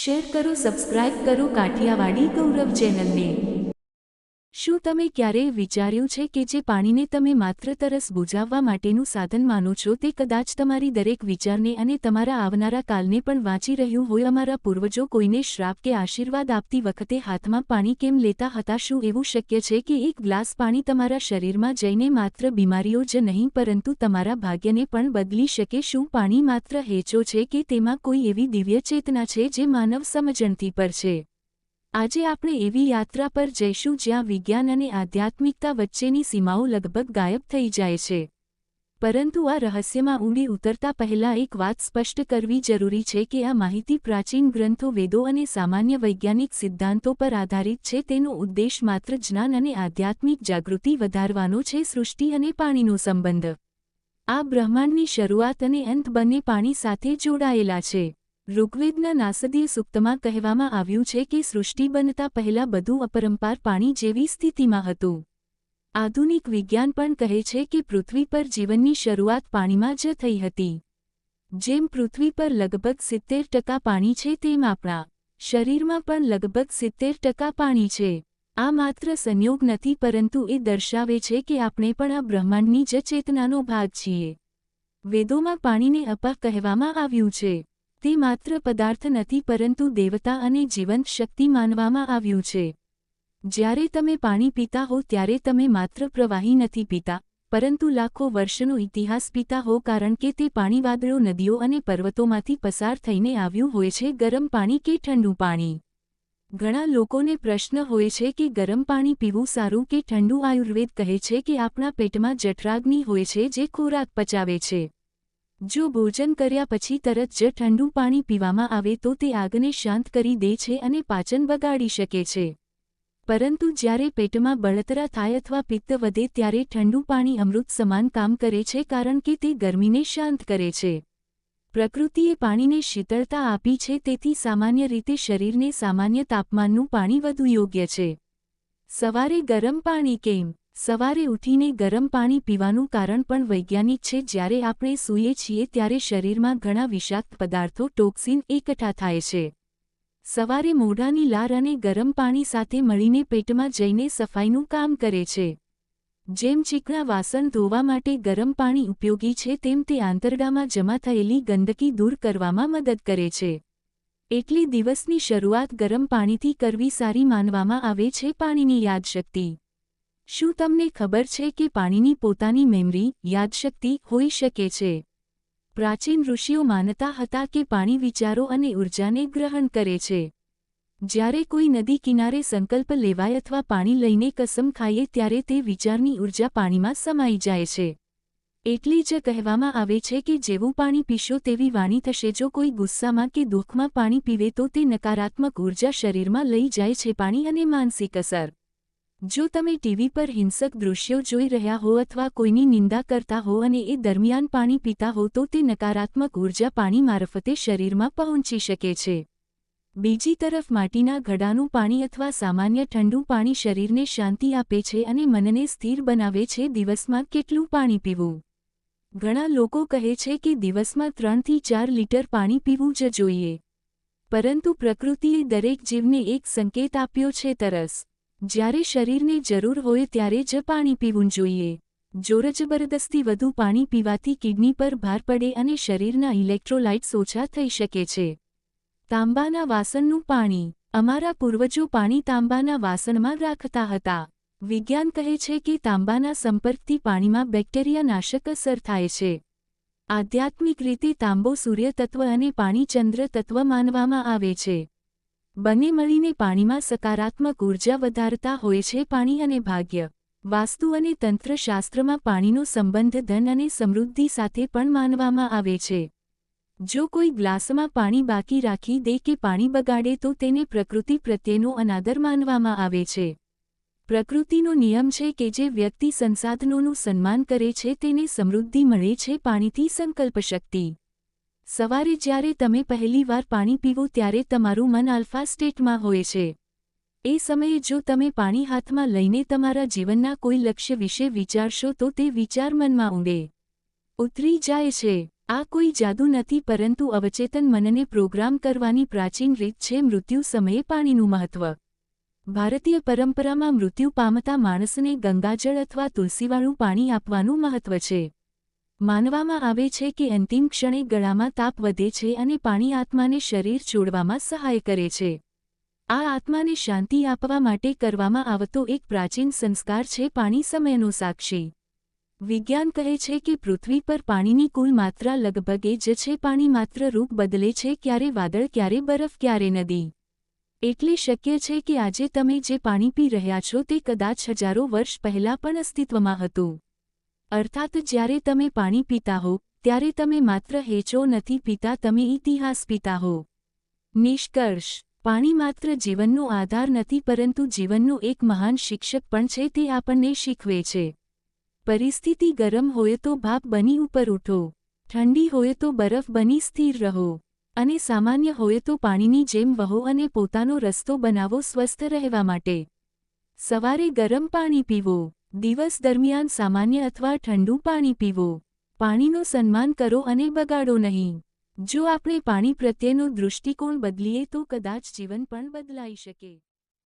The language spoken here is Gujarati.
શેર કરો, સબસ્ક્રાઇબ કરો કાઠિયાવાડી ગૌરવ ચેનલને। શું તમે ક્યારેય વિચાર્યું છે કે જે પાણીને તમે માત્ર તરસ બુઝાવવા માટેનું સાધન માનો છો તે કદાચ તમારી દરેક વિચારને અને તમારા આવનારા કાલને પણ વાંચી રહ્યું હોય? અમારા પૂર્વજો કોઈને શ્રાપ કે આશીર્વાદ આપતી વખતે હાથમાં પાણી કેમ લેતા હતા? શું એવું શક્ય છે કે એક ગ્લાસ પાણી તમારા શરીરમાં જઈને માત્ર બીમારીઓ જ નહીં પરંતુ તમારા ભાગ્યને પણ બદલી શકે? શું પાણી માત્ર હેચો છે કે તેમાં કોઈ એવી દિવ્ય ચેતના છે જે માનવ સમજણથી પર છે? આજે આપણે એવી યાત્રા પર જઈશું જ્યાં વિજ્ઞાન અને આધ્યાત્મિકતા વચ્ચેની સીમાઓ લગભગ ગાયબ થઈ જાય છે। પરંતુ આ રહસ્યમાં ઊંડી ઉતરતા પહેલાં એક વાત સ્પષ્ટ કરવી જરૂરી છે કે આ માહિતી પ્રાચીન ગ્રંથો, વેદો અને સામાન્ય વૈજ્ઞાનિક સિદ્ધાંતો પર આધારિત છે। તેનો ઉદ્દેશ માત્ર જ્ઞાન અને આધ્યાત્મિક જાગૃતિ વધારવાનો છે। સૃષ્ટિ અને પાણીનો સંબંધ, આ બ્રહ્માંડની શરૂઆત અને અંત બંને પાણી સાથે જોડાયેલા છે। ઋગ્વેદના નાસદીય સૂક્તમાં કહેવામાં આવ્યું છે કે સૃષ્ટિ બનતા પહેલાં બધું અપરંપાર પાણી જેવી સ્થિતિમાં હતું। આધુનિક વિજ્ઞાન પણ કહે છે કે પૃથ્વી પર જીવનની શરૂઆત પાણીમાં જ થઈ હતી। જેમ પૃથ્વી પર લગભગ 70% પાણી છે તેમ આપણા શરીરમાં પણ લગભગ 70% પાણી છે। આ માત્ર સંયોગ નથી પરંતુ એ દર્શાવે છે કે આપણે પણ આ બ્રહ્માંડની જ ચેતનાનો ભાગ છીએ। વેદોમાં પાણીને અપા કહેવામાં આવ્યું છે। તે માત્ર પદાર્થ નથી પરંતુ દેવતા અને જીવંત શક્તિ માનવામાં આવ્યું છે। જ્યારે તમે પાણી પીતા હો ત્યારે તમે માત્ર પ્રવાહી નથી પીતા પરંતુ લાખો વર્ષનો ઇતિહાસ પીતા હો, કારણ કે તે પાણી વાદળો, નદીઓ અને પર્વતોમાંથી પસાર થઈને આવ્યું હોય છે। ગરમ પાણી કે ઠંડુ પાણી? ઘણા લોકોને પ્રશ્ન હોય છે કે ગરમ પાણી પીવું સારું કે ઠંડુ? આયુર્વેદ કહે છે કે આપણા પેટમાં જઠરાગ્નિ હોય છે જે ખોરાક પચાવે છે। જો ભોજન કર્યા પછી તરત જ ઠંડુ પાણી પીવામાં આવે તો તે આગને શાંત કરી દે છે અને પાચન બગાડી શકે છે। પરંતુ જ્યારે પેટમાં બળતરા થાય અથવા પિત્ત વધે ત્યારે ઠંડુ પાણી અમૃત સમાન કામ કરે છે, કારણ કે તે ગરમીને શાંત કરે છે। પ્રકૃતિએ પાણીને શીતળતા આપી છે, તેથી સામાન્ય રીતે શરીરને સામાન્ય તાપમાનનું પાણી વધુ યોગ્ય છે। સવારે ગરમ પાણી કેમ? સવારે ઉઠીને ગરમ પાણી પીવાનું કારણ પણ વૈજ્ઞાનિક છે। જ્યારે આપણે સૂઈએ છીએ ત્યારે શરીરમાં ઘણા વિષાક્ત પદાર્થો, ટોક્સિન એકઠા થાય છે। સવારે મોઢાની લાર અને ગરમ પાણી સાથે મળીને પેટમાં જઈને સફાઈનું કામ કરે છે। જેમ ચીકણા વાસણ ધોવા માટે ગરમ પાણી ઉપયોગી છે તેમ તે આંતરડામાં જમા થયેલી ગંદકી દૂર કરવામાં મદદ કરે છે। એટલે દિવસની શરૂઆત ગરમ પાણીથી કરવી સારી માનવામાં આવે છે। પાણીની યાદશક્તિ। શું તમને ખબર છે કે પાણીની પોતાની મેમરી, યાદશક્તિ હોઈ શકે છે? પ્રાચીન ઋષિઓ માનતા હતા કે પાણી વિચારો અને ઊર્જાને ગ્રહણ કરે છે। જ્યારે કોઈ નદી કિનારે સંકલ્પ લેવાય અથવા પાણી લઈને કસમ ખાઈએ ત્યારે તે વિચારની ઊર્જા પાણીમાં સમાઈ જાય છે। એટલે જ કહેવામાં આવે છે કે જેવું પાણી પીશો તેવી વાણી થશે। જો કોઈ ગુસ્સામાં કે દુઃખમાં પાણી પીવે તો તે નકારાત્મક ઊર્જા શરીરમાં લઈ જાય છે। પાણી અને માનસિક અસર। જો તમે ટીવી પર હિંસક દૃશ્યો જોઈ રહ્યા હો અથવા કોઈની નિંદા કરતા હો અને એ દરમિયાન પાણી પીતા હો તો તે નકારાત્મક ઊર્જા પાણી મારફતે શરીરમાં પહોંચી શકે છે। બીજી તરફ માટીના ઘડાનું પાણી અથવા સામાન્ય ઠંડુ પાણી શરીરને શાંતિ આપે છે અને મનને સ્થિર બનાવે છે। દિવસમાં કેટલું પાણી પીવું? ઘણા લોકો કહે છે કે દિવસમાં 3 થી 4 લીટર પાણી પીવું જ જોઈએ, પરંતુ પ્રકૃતિએ દરેક જીવને એક સંકેત આપ્યો છે, તરસ। જ્યારે શરીરને જરૂર હોય ત્યારે જ પાણી પીવું જોઈએ। જોરજબરદસ્તી વધુ પાણી પીવાથી કિડની પર ભાર પડે અને શરીરના ઇલેક્ટ્રોલાઇટ્સ ઓછા થઈ શકે છે। તાંબાના વાસણનું પાણી? અમારા પૂર્વજો પાણી તાંબાના વાસણમાં રાખતા હતા। વિજ્ઞાન કહે છે કે તાંબાના સંપર્કથી પાણીમાં બેક્ટેરિયા નાશક અસર થાય છે। આધ્યાત્મિક રીતે તાંબો સૂર્ય તત્વ અને પાણી ચંદ્ર તત્વ માનવામાં આવે છે। બંને મળીને પાણીમાં સકારાત્મક ઊર્જા વધારતા હોય છે। પાણી અને ભાગ્ય? વાસ્તુ અને તંત્રશાસ્ત્રમાં પાણીનો સંબંધ ધન અને સમૃદ્ધિ સાથે પણ માનવામાં આવે છે। જો કોઈ ગ્લાસમાં પાણી બાકી રાખી દે કે પાણી બગાડે તો તેને પ્રકૃતિ પ્રત્યેનો અનાદર માનવામાં આવે છે। પ્રકૃતિનો નિયમ છે કે જે વ્યક્તિ સંસાધનોનું સન્માન કરે છે તેને સમૃદ્ધિ મળે છે। પાણીથી સંકલ્પ શક્તિ? સવારે જ્યારે તમે પહેલીવાર પાણી પીવો ત્યારે તમારું મન આલ્ફા સ્ટેટમાં હોય છે। એ સમયે જો તમે પાણી હાથમાં લઈને તમારા જીવનના કોઈ લક્ષ્ય વિશે વિચારશો તો તે વિચાર મનમાં ઊંડે ઉતરી જાય છે। આ કોઈ જાદુ નથી, પરંતુ અવચેતન મનને પ્રોગ્રામ કરવાની પ્રાચીન રીત છે. મૃત્યુ સમયે પાણીનું મહત્વ. ભારતીય પરંપરામાં મૃત્યુ પામતા માણસને ગંગાજળ અથવા તુલસીવાળું પાણી આપવાનું મહત્વ છે. માનવામાં આવે છે કે અંતિમ ક્ષણે ગળામાં તાપ વધે છે અને પાણી આત્માને શરીર છોડવામાં સહાય કરે છે. આ આત્માને શાંતિ આપવા માટે કરવામાં આવતો એક પ્રાચીન સંસ્કાર છે. પાણી સમયનો સાક્ષી. વિજ્ઞાન કહે છે કે પૃથ્વી પર પાણીની કુલ માત્રા લગભગ એ જ છે. પાણી માત્ર રૂપ બદલે છે, ક્યારે વાદળ, ક્યારે બરફ, ક્યારે નદી. એટલે શક્ય છે કે આજે તમે જે પાણી પી રહ્યા છો તે કદાચ હજારો વર્ષ પહેલાં પણ અસ્તિત્વમાં હતું. અર્થાત જ્યારે તમે પાણી પીતા હો ત્યારે તમે માત્ર હેચો નથી પીતા, તમે ઇતિહાસ પીતા હો. નિષ્કર્ષ: પાણી માત્ર જીવનનો આધાર નથી, પરંતુ જીવનનો એક મહાન શિક્ષક પણ છે. તે આપણને શીખવે છે. પરિસ્થિતિ ગરમ હોય તો ભાપ બની ઉપર ઉઠો, ઠંડી હોય તો બરફ બની સ્થિર રહો, અને સામાન્ય હોય તો પાણીની જેમ વહો અને પોતાનો રસ્તો બનાવો સ્વસ્થ રહેવા માટે. સવારે ગરમ પાણી પીવો. દિવસ દરમિયાન સામાન્ય અથવા ઠંડુ પાણી પીવો. પાણીનો સન્માન કરો અને બગાડો નહીં. જો આપણે પાણી પ્રત્યેનો દૃષ્ટિકોણ બદલીએ તો કદાચ જીવન પણ બદલાઈ શકે.